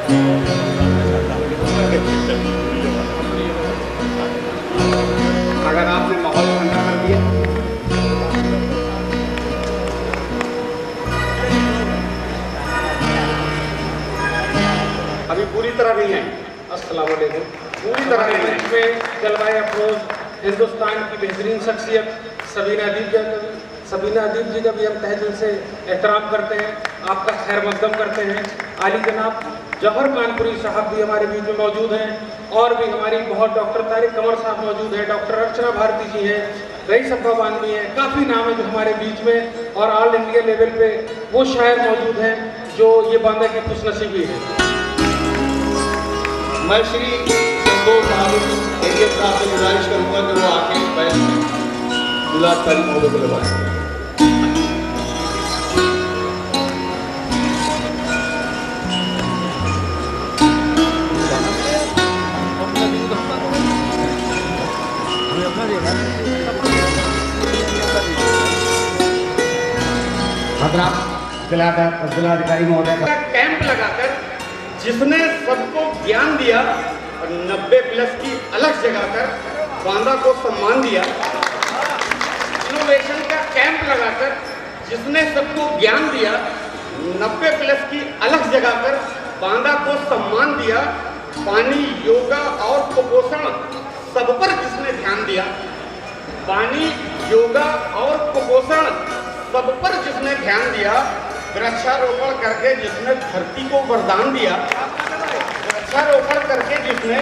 अगर आपने माहौल ठंडा कर दिया, अभी पूरी तरह नहीं है। अस्सलाम वालेकुम। पूरी तरह नहीं है। में जलवायु अफरोज हिंदुस्तान की बेहतरीन शख्सियत सबीना अदीब जी का भी हम तहे दिल से एहतराम करते हैं, आपका खैर मकदम करते हैं। आली जनाब जफर कानपुरी साहब भी हमारे बीच में मौजूद हैं, और भी हमारी बहुत डॉक्टर तारिक कमर साहब मौजूद हैं, डॉक्टर अर्चना भारती जी हैं, रईस अब्बा बानवी हैं, काफ़ी नाम है जो हमारे बीच में, और ऑल इंडिया लेवल पे वो शायर मौजूद हैं जो ये बांदा की खुशनसीबी है। मैं श्री संतोष महादेव एरिया साहब से गुजारिश करूंगा कि वो आके बैठ जिलाधिकारी महोदय को लगाए। जिलाधिकारी महोदय का कैंप लगाकर जिसने सबको ज्ञान दिया और 90+ की अलग जगाकर बांदा को सम्मान दिया। इनोवेशन का कैंप लगाकर जिसने सबको ज्ञान दिया, 90+ की अलग जगाकर बांदा को सम्मान दिया। पानी, योगा और कुपोषण सब पर जिसने ध्यान दिया, पानी, योगा और कुपोषण सब पर जिसने ध्यान दिया। वृक्षारोपण करके जिसने धरती को वरदान दिया, वृक्षारोपण करके जिसने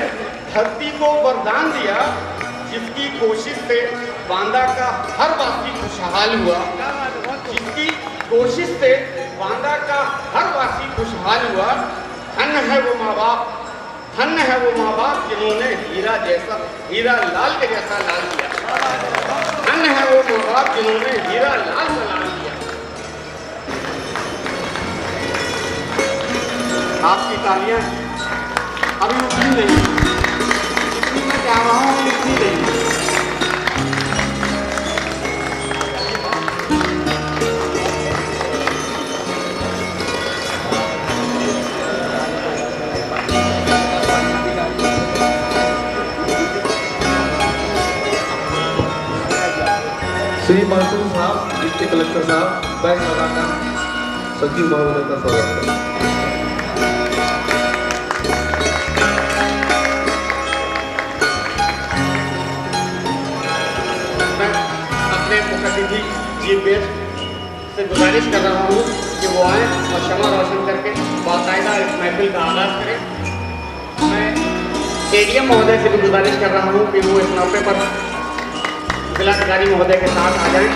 धरती को वरदान दिया, जिसकी कोशिश से बांदा का हर वासी खुशहाल हुआ, जिसकी कोशिश से बांदा का हर वासी खुशहाल हुआ। धन्य है वो माँ बाप, धन्य है वो माँ बाप जिन्होंने हीरा लाल के जैसा लाल किया। धन्य है वो माँ बाप जिन्होंने हीरा लाल का लाल किया। आपकी तालियां अभी उतनी नहीं, जितनी मैं चाह रहा हूँ उतनी नहीं। श्री मासूम साहब, डिप्टी कलेक्टर साहब, बैंक लगाकर सचिव महोदय का स्वागत है। मुख्यातिथि चीफ गेस्ट से गुजारिश कर रहा हूँ कि वो आए और शमा रोशन करके बाकायदा इस महफिल का आगाज करें। मैं एडीएम महोदय से भी गुजारिश कर रहा हूँ कि वो इस मौके पर जिलाधिकारी महोदय के साथ आ जाएं।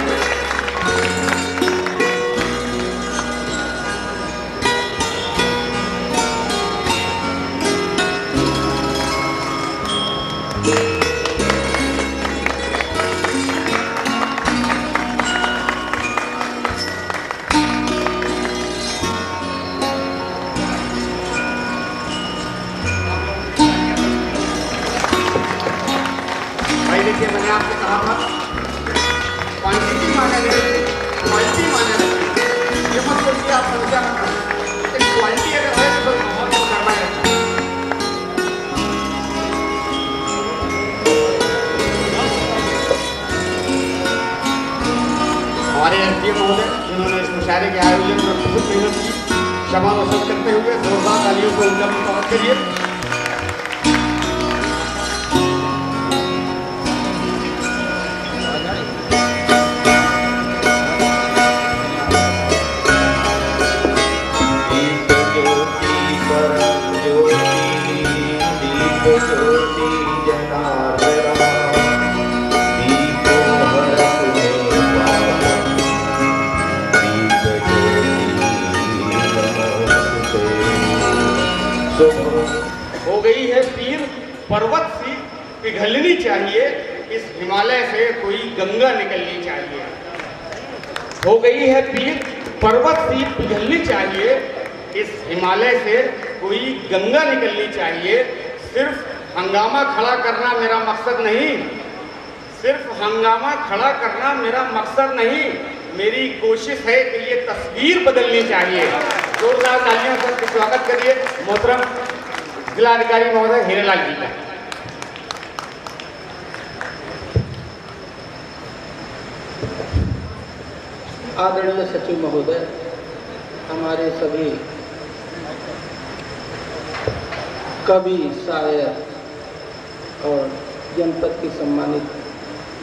देखिए, मैंने आपसे कहा था क्वांटिटी माने नहीं, क्वालिटी माने नहीं। ये मत सोचिए आप संख्या मत करें, क्वालिटी अगर है तो बहुत तो करना है। हमारे एसडीएम महोदय जिन्होंने इस मुशायरे के आयोजन में बहुत मेहनत की, क्षमा वसूल करते हुए जोरदार तालियों को उनका स्वागत करिए। हो गई है पीर पर्वत सी पिघलनी चाहिए, इस हिमालय से कोई गंगा निकलनी चाहिए। हो गई है पीर पर्वत सी पिघलनी चाहिए, इस हिमालय से कोई गंगा निकलनी चाहिए। सिर्फ हंगामा खड़ा करना मेरा मकसद नहीं, सिर्फ हंगामा खड़ा करना मेरा मकसद नहीं, मेरी कोशिश है कि ये तस्वीर बदलनी चाहिए। जोरदार तालियों से स्वागत करिए मोहतरम जिलाधिकारी महोदय हीरालाल जी का। आदरणीय सचिव महोदय, हमारे सभी कवि, शायर और जनपद की सम्मानित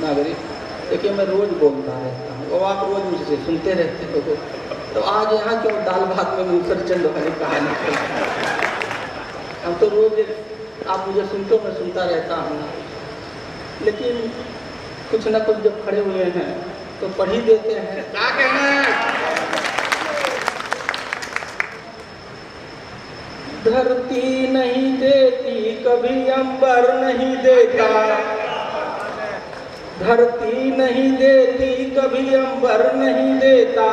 नागरिक, देखिए मैं रोज बोलता रहता हूँ और आप रोज मुझसे सुनते रहते हो, तो आज यहाँ क्यों दाल भात में मूसर चंद वाली कहानी चल रही है? हम तो रोज आप मुझे सुनते हो, मैं सुनता रहता हूँ, लेकिन कुछ ना कुछ जब खड़े हुए हैं तो पढ़ ही देते हैं। क्या कहना है? धरती नहीं देती कभी अंबर नहीं देता, धरती नहीं देती कभी अंबर नहीं देता,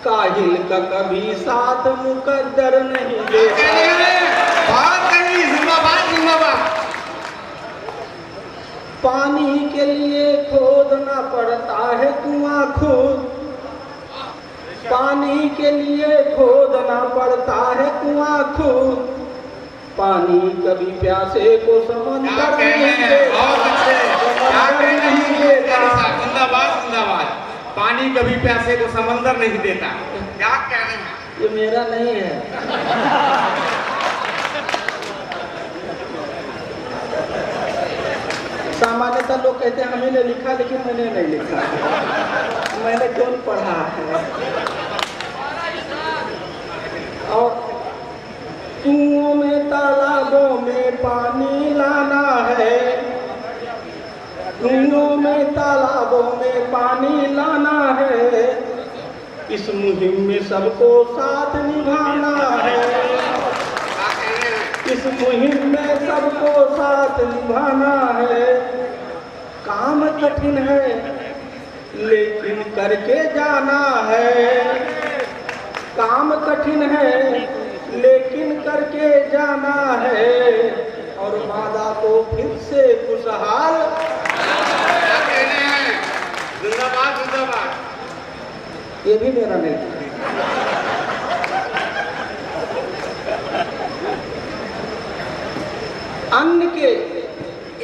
काहिल का कभी साथ मुकद्दर नहीं देता। बहुत कही, जिंदाबाद जिंदाबाद। पानी के लिए खोदना पड़ता है कुआं खुद, पानी के लिए खोदना पड़ता है कुआं खुद, पानी कभी प्यासे को समंदर नहीं देता। जिंदाबाद जिंदाबाद। पानी कभी प्यासे को समंदर नहीं देता। क्या कह रहे हैं? ये मेरा नहीं है। सामान्यतः लोग कहते हैं हमने लिखा, लेकिन मैंने नहीं लिखा, मैंने कौन पढ़ा है। और कुओं में तालाबों में पानी लाना है, कुओं में तालाबों में पानी लाना है, इस मुहिम में सबको साथ निभाना है, इस मुहिम में सबको साथ निभाना है। काम कठिन है लेकिन करके जाना है, काम कठिन है लेकिन करके जाना है, और वादा तो फिर से खुशहाल। क्या कहने हैं? जिंदाबाद जिंदाबाद। ये भी मेरा नहीं था। अन्न के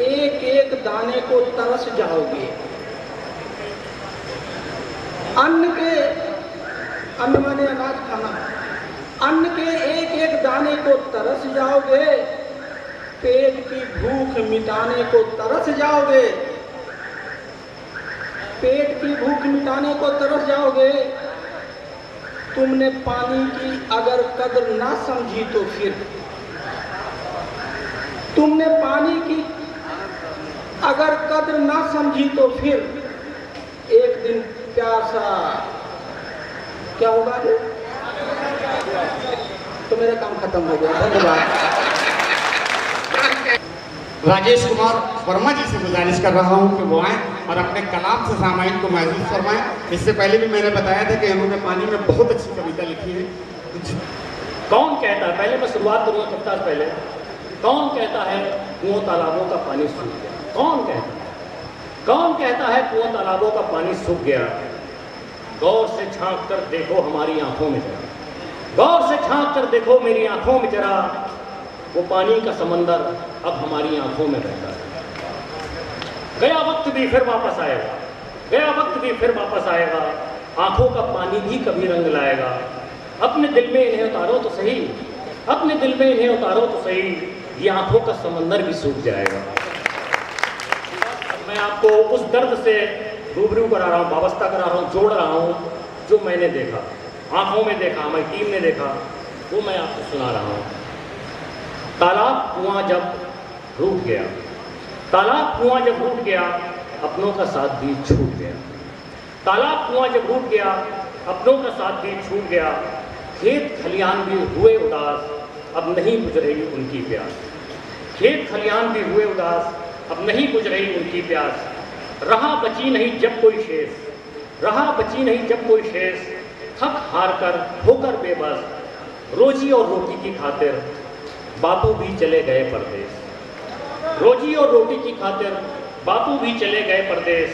एक एक दाने को तरस जाओगे, अन्न के, अन्न माने अनाज खाना, अन्न के एक एक दाने को तरस जाओगे, पेट की भूख मिटाने को तरस जाओगे, पेट की भूख मिटाने को तरस जाओगे। तुमने पानी की अगर कदर ना समझी तो फिर, तुमने पानी की अगर कद्र ना समझी तो फिर एक दिन प्यासा क्या होगा? तो मेरा काम खत्म हो गया। धन्यवाद। राजेश कुमार वर्मा जी से गुजारिश कर रहा हूं कि वो आए और अपने कलाम से सामाइन को महसूस फरमाएं। इससे पहले भी मैंने बताया था कि उन्होंने पानी में बहुत अच्छी कविता लिखी है। कौन कहता है, पहले मैं शुरुआत करूँगा कविता से पहले, कौन कहता है कुओं तालाबों का पानी सूख गया? कौन कहता है? कौन कहता है कुओं तालाबों का पानी सूख गया? गौर से झांक कर देखो हमारी आंखों में जरा, गौर से झांक कर देखो मेरी आंखों में जरा, वो पानी का समंदर अब हमारी आंखों में बहता है। गया वक्त भी फिर वापस आएगा, गया वक्त भी फिर वापस आएगा, आंखों का पानी भी कभी रंग लाएगा। अपने दिल में इन्हें उतारो तो सही, अपने दिल में इन्हें उतारो तो सही, ये आंखों का समंदर भी सूख जाएगा। मैं आपको उस दर्द से रूबरू करा रहा हूँ, वाबस्ता करा रहा हूँ, जोड़ रहा हूँ जो मैंने देखा, आंखों में देखा, हमारी टीम ने देखा, वो मैं आपको सुना रहा हूँ। तालाब कुआं जब रूठ गया, तालाब कुआं जब रूठ गया, अपनों का साथ भी छूट गया। तालाब कुआं जब रूठ गया, अपनों का साथ भी छूट गया। खेत खलियान भी हुए उदास, अब नहीं बुझ रही उनकी प्यास। खेत खलियान भी हुए उदास, अब नहीं बुझ रही उनकी प्यास। रहा बची नहीं जब कोई शेष, रहा बची नहीं जब कोई शेष, थक हार कर होकर बेबस, रोजी और रोटी की खातिर बापू भी चले गए परदेश। रोजी और रोटी की खातिर बापू भी चले गए परदेश।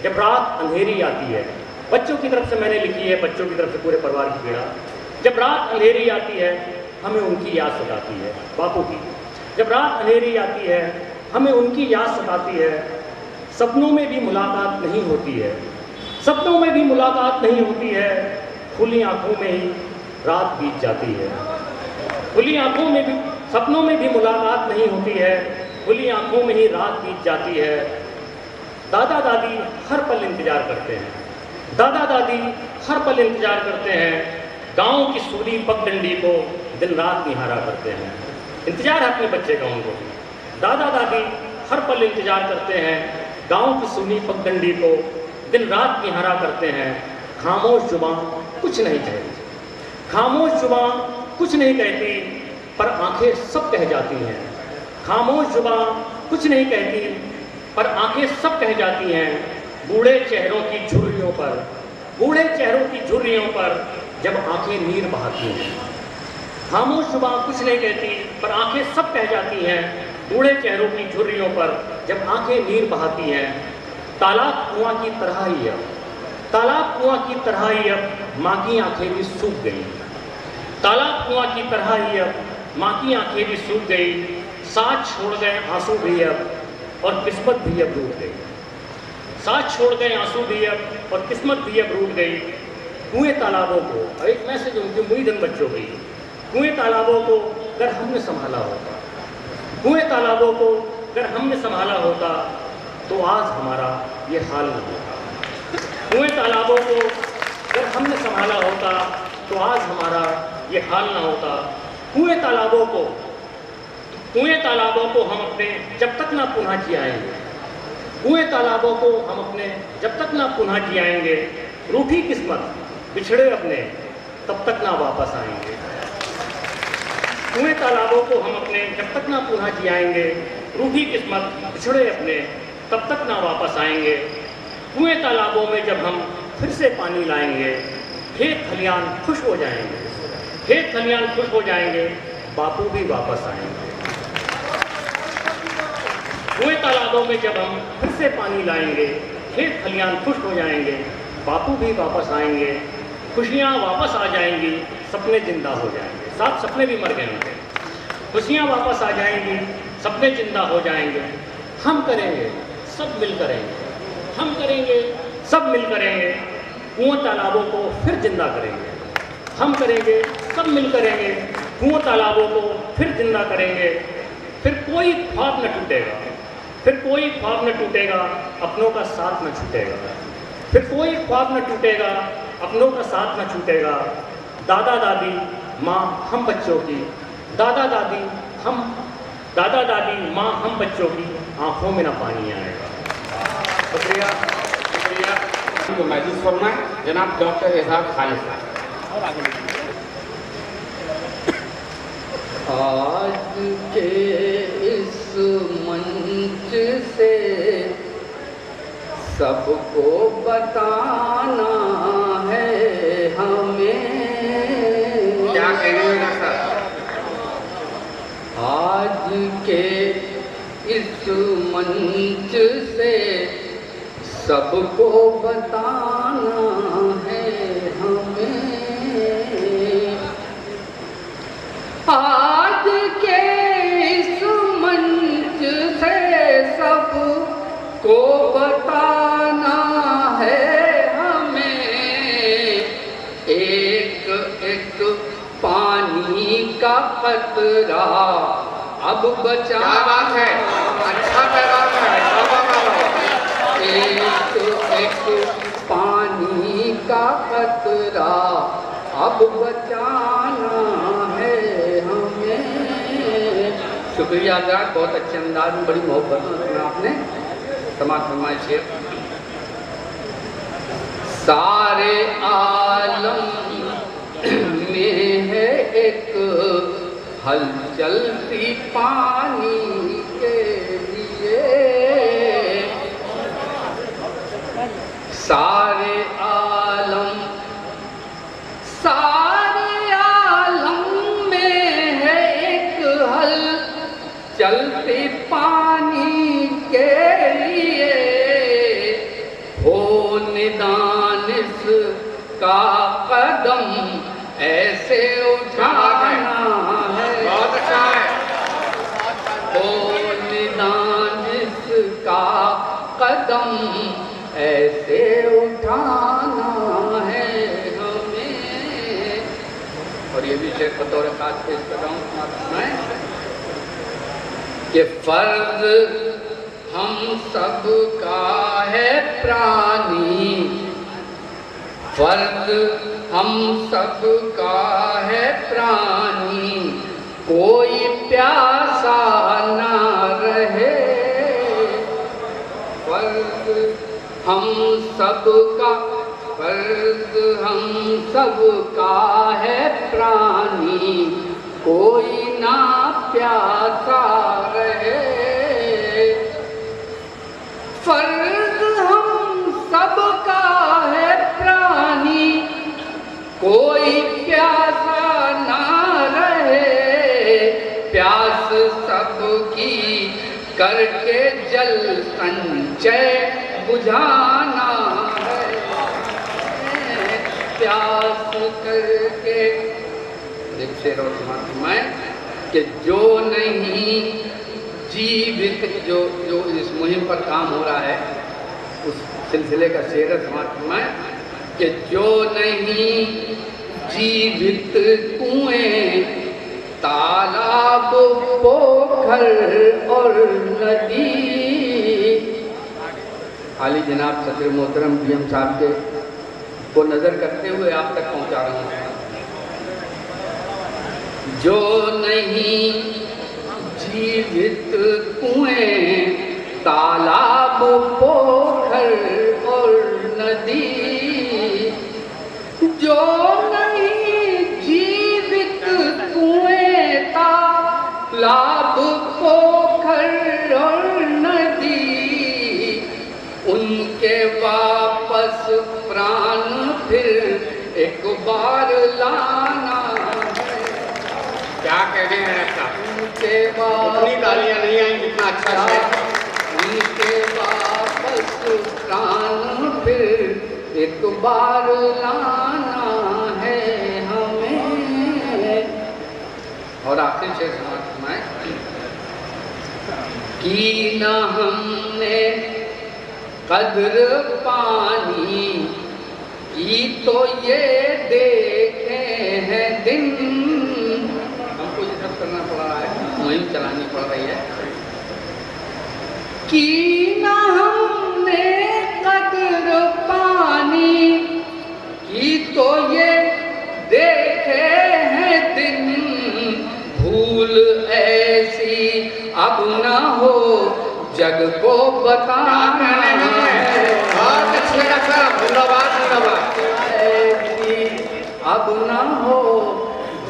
जब रात अंधेरी आती है, बच्चों की तरफ से मैंने लिखी है, बच्चों की तरफ से पूरे परिवार की पीड़ा। जब रात अंधेरी आती है, हमें उनकी याद सताती है, बापू की। जब रात अंधेरी आती है हमें उनकी याद सताती है। सपनों में भी मुलाकात नहीं होती है, सपनों में भी मुलाकात नहीं होती है, खुली आंखों में ही रात बीत जाती है। खुली आंखों में भी, सपनों में भी मुलाकात नहीं होती है, खुली आंखों में ही रात बीत जाती है। दादा दादी हर पल इंतजार करते हैं, दादा दादी हर पल इंतजार करते हैं, गांव की सूरी पगडंडी को दिन रात निहारा करते हैं। इंतजार है अपने बच्चे का उनको। दादा दादी हर पल इंतजार करते हैं, गांव की सूनी पगडंडी को दिन रात निहारा करते हैं। खामोश जुबां कुछ नहीं कहती, खामोश जुबां कुछ नहीं कहती, पर आंखें सब कह जाती हैं। खामोश जुबां कुछ नहीं कहती, पर आंखें सब कह जाती हैं। बूढ़े चेहरों की झुर्रियों पर, बूढ़े चेहरों की झुर्रियों पर जब आंखें नीर बहाती हैं। खामोश जुबां कुछ नहीं कहती, पर आंखें सब कह जाती हैं। बूढ़े चेहरों की झुर्रियों पर जब आंखें नीर बहाती हैं। तालाब कुआं की तरह ही अब, तालाब कुआं की तरह ही अब माँ की आंखें भी सूख गई। तालाब कुआं की तरह ही अब माँ की आंखें भी सूख गई। साथ छोड़ गए आंसू भी अब और किस्मत भी अब रूठ गई। साथ छोड़ गए आंसू भी अब और किस्मत भी अब रूठ गई। कुएं तालाबों को, एक मैसेज उनके मुईदन बच्चों की, कुएं तालाबों को अगर हमने संभाला होता, कुएं तालाबों को अगर हमने संभाला होता तो आज हमारा ये हाल न होता। कुएं तालाबों को अगर हमने संभाला होता तो आज हमारा ये हाल न होता। कुएं तालाबों को, कुएं तालाबों को हम अपने जब तक ना पुनः जियाएंगे, कुएं तालाबों को हम अपने जब तक ना पुनः जियाएंगे। रूठी किस्मत बिछड़े अपने तब तक ना वापस आएंगे। कुएं तालाबों को हम अपने जब तक ना पुनः जियाएंगे। रूठी किस्मत बिछड़े अपने तब तक ना वापस आएंगे। कुएं तालाबों में जब हम फिर से पानी लाएंगे, खेत खलियान खुश हो जाएंगे, खेत खलियान खुश हो जाएंगे, बापू भी वापस आएंगे। कुएं तालाबों में जब हम फिर से पानी लाएंगे, खेत खलियान खुश हो जाएंगे, बापू भी वापस आएंगे। खुशियाँ वापस आ जाएंगी, सपने जिंदा हो जाएंगे। साथ सपने भी मर गए उनके। खुशियाँ वापस आ जाएंगी, सपने जिंदा हो जाएंगे। हम करेंगे, सब मिल करेंगे, हम करेंगे, सब मिल करेंगे। कुएं तालाबों को फिर जिंदा करेंगे, हम करेंगे, सब मिल करेंगे। कुएं तालाबों को फिर जिंदा करेंगे। फिर कोई ख्वाब न टूटेगा, फिर कोई ख्वाब न टूटेगा, अपनों का साथ न छूटेगा। फिर कोई ख्वाब न टूटेगा, अपनों का साथ न छूटेगा। दादा दादी माँ हम बच्चों की, दादा दादी हम, दादा दादी माँ हम बच्चों की, आंखों में न पानी आएगा। शुक्रिया, शुक्रिया। तो महसूस फरमाएं जनाब डॉक्टर एजाज खालिद साहब। आज के इस मंच से सबको बताना है हमें। क्या कहने में डॉक्टर? आज के इस मंच से सबको बताना है हमें। आज के इस मंच से सबको बताना है हमें। एक एक पानी का कतरा अब बचा। क्या बात है, अच्छा पैगाम है। एक एक पानी का कतरा अब बचाना है हमें। शुक्रिया आजाद, बहुत अच्छे अंदाज में, बड़ी मोहब्बत में सुना आपने। समाज फरमाए शेर। सारे आलम में है एक हलचल सी पानी के लिए। सारे आलम, सारे आलम में है एक हलचल सी पानी के लिए। हो निदान इसका कदम ऐसे उठाना कदम ऐसे उठाना है हमें। और ये भी शेर बतौर खास पेश कर रहा हूँ मैं कि फर्ज हम सब का है प्राणी, फर्ज हम सब का है प्राणी, कोई प्यासा ना रहे। फर्ज हम सब का, फर्ज हम सब का है प्राणी, कोई ना प्यासा रहे। फर्ज हम सब का है प्राणी, कोई प्यासा ना रहे। प्यास सबकी करके जल संचय बुझाना है। प्यास करके शेर और समाप्ति में कि जो नहीं जीवित, जो इस मुहिम पर काम हो रहा है उस सिलसिले का शेर समाप्ति में कि जो नहीं जीवित कुएं, तालाब, पोखर और नदी। हाली जनाब सदर मोहतरम PM साहब के को नजर करते हुए आप तक पहुंचा रहा हूँ। जो नहीं जीवित कुएं, तालाब, पोखर और नदी, जो नहीं जीवित कुएं, तालाब, पोखर और नदी, उनके वापस प्राण फिर एक बार लाना। क्या कहने हैं साहब, उनके इतनी तालियां नहीं आई जितना अच्छा है। उनके वापस प्राण फिर एक बार लाना है हमें। और आखिरी शेर समाप्त में की न हमने कद्र पानी की तो ये देखे हैं दिन। हमको ये सब करना पड़ रहा है, मुहिम चलानी पड़ रही है। की न हमने कद्र पानी की तो ये देखे हैं दिन। भूल ऐसी अब न हो जग को बताना है। बहुत अच्छे का साहब, धन्यवाद धन्यवाद। ऐसी अब न हो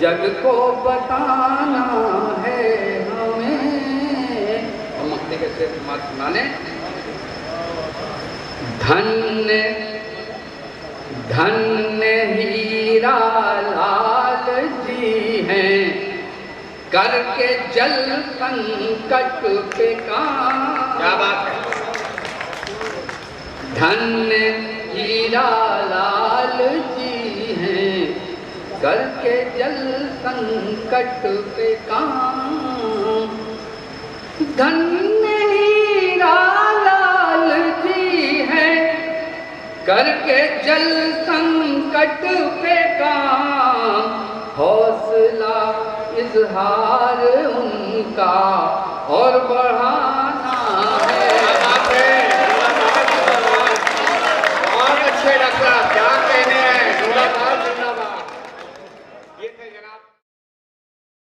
जग को बताना है हमें। और मक्ति के शेर सुनाने धन्य धन्य हीरा लाल जी हैं, करके जल संकट पे काम। क्या बात है। धन्य हीरा लाल जी हैं, करके जल संकट पे काम। धन्य हीरा लाल जी हैं, करके जल संकट पे काम। हौसला इजहार उनका और बढ़ा